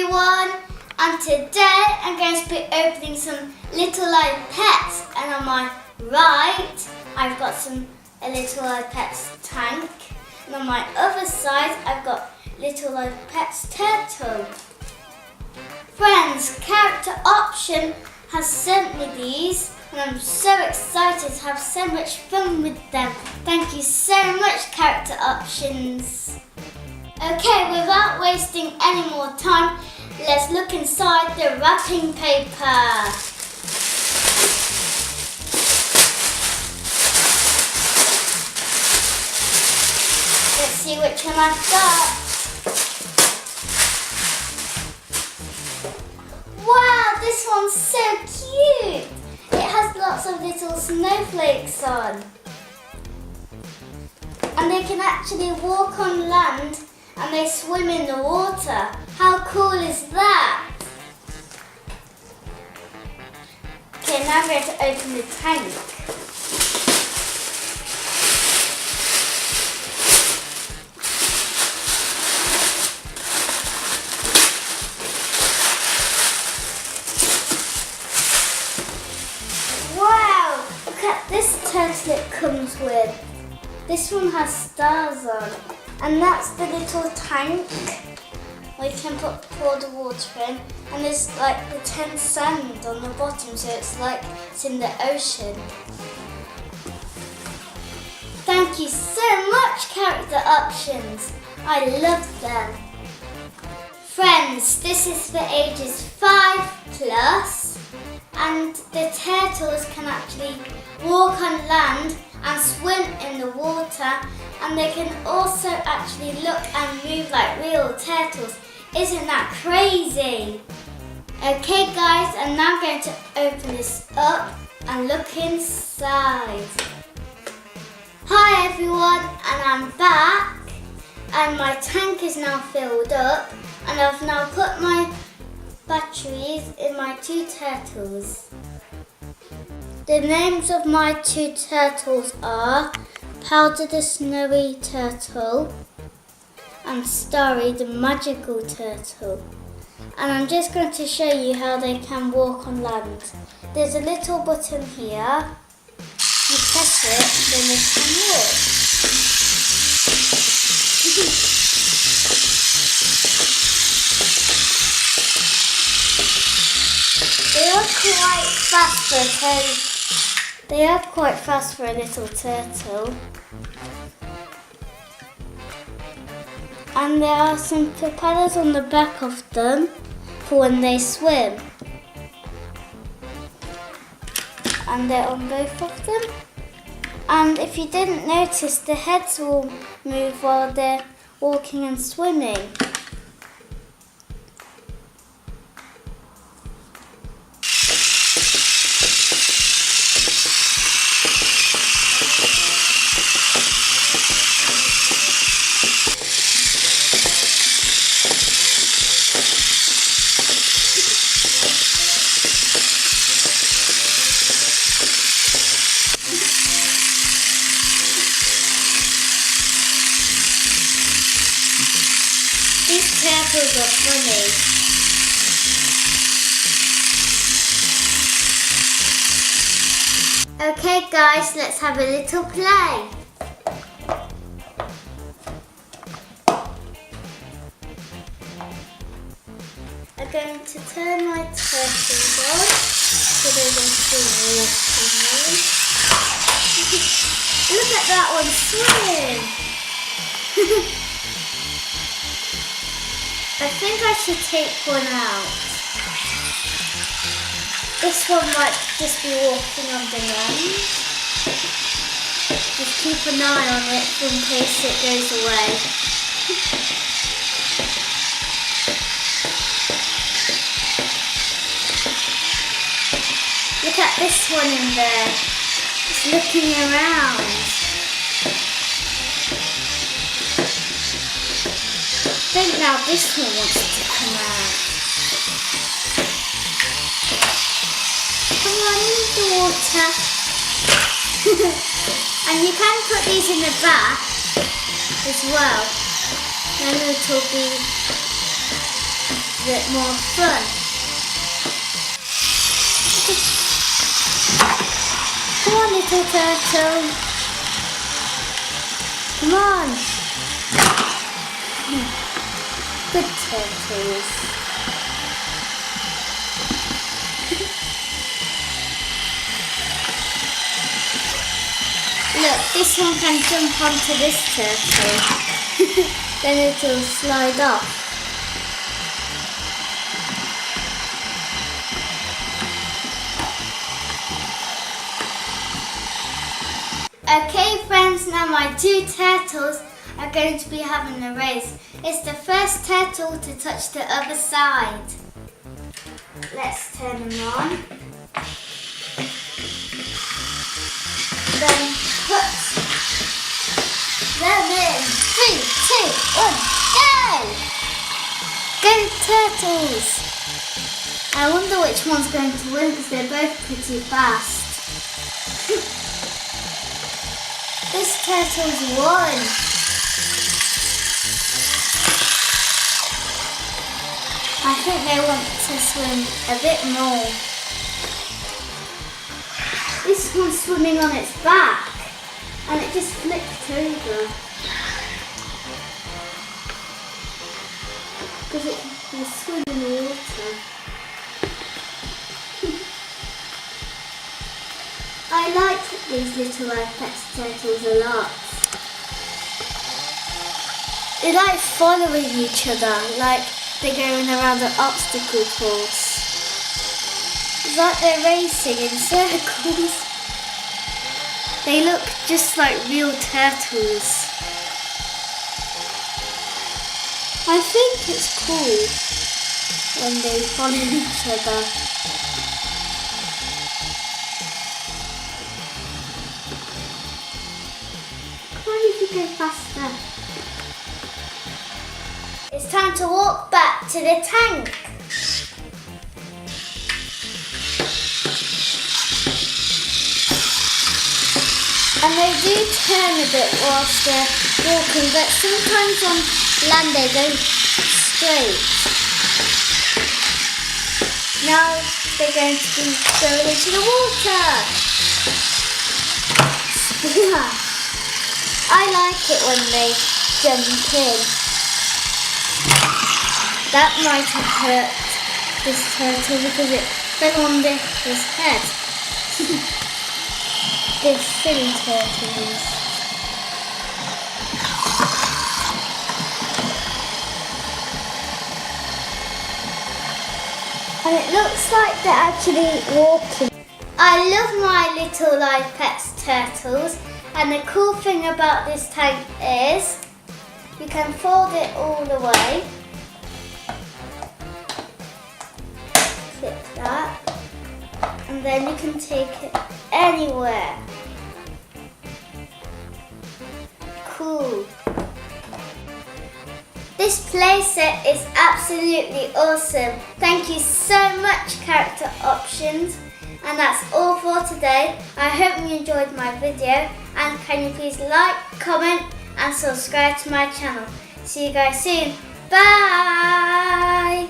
everyone, and today I'm going to be opening some Little Live Pets, and on my right I've got a Little Live Pets tank, and on my other side I've got Little Live Pets turtle. Friends, Character Option has sent me these and I'm so excited to have so much fun with them. Thank you so much, Character Options. Okay, without wasting any more time, let's look inside the wrapping paper. Let's see which one I've got. Wow, this one's so cute. It has lots of little snowflakes on. And they can actually walk on land and they swim in the water. How cool is that? Okay, now I'm going to open the tank. Wow, look at this turtle it comes with. This one has stars on. And that's the little tank where you can pour the water in, and there's like the 10 sand on the bottom, so it's like it's in the ocean. Thank you so much, Character Options. I love them. Friends, this is for ages 5+, and the turtles can actually walk on land and swim in the water, and they can also actually look and move like real turtles. Isn't that crazy? Okay guys, I'm now going to open this up and look inside. Hi everyone, and I'm back, and my tank is now filled up, and I've now put my batteries in my 2 turtles. The names of my 2 turtles are Powder the Snowy Turtle and Starry the Magical Turtle. And I'm just going to show you how they can walk on land. There's a little button here. You press it and then they can walk. They are quite fast for a little turtle. And there are some propellers on the back of them for when they swim. And they're on both of them. And if you didn't notice, the heads will move while they're walking and swimming. These turtles are funny. Okay guys, let's have a little play. I'm going to turn my turtles on so they're going to be walking. Look at that one swim. I think I should take one out. This one might just be walking on the land. Just keep an eye on it in case it goes away. Look at this one in there. It's looking around. I think now this one wants to come out. Come on, in the water. And you can put these in the bath as well. Then it'll be a bit more fun. Come on, little turtle. Come on. Good turtles. Look, this one can jump onto this turtle. Then it will slide off. Okay friends, now my two turtles are going to be having a race. It's the first turtle to touch the other side. Let's turn them on. Then put them in. 3, 2, 1, go! Go turtles! I wonder which one's going to win because they're both pretty fast. This turtle's won. I think they want to swim a bit more. This one's swimming on its back and it just flipped over. Because it can swim in the water. I like these little Life Pets turtles a lot. They like following each other, like they're going around an obstacle course. It's like they're racing in circles. They look just like real turtles. I think it's cool when they follow each other. Go faster. It's time to walk back to the tank. And they do turn a bit whilst they're walking, but sometimes on land they go straight. Now they're going to be going into the water. Splash. I like it when they jump in. That might have hurt this turtle because it fell on his head. They're silly turtles. And it looks like they're actually walking. I love my little Life Pets turtles. And the cool thing about this tank is you can fold it all the way. Clip that. And then you can take it anywhere. Cool. This playset is absolutely awesome. Thank you so much, Character Options. And that's all for today. I hope you enjoyed my video. And can you please like, comment and subscribe to my channel. See you guys soon. Bye!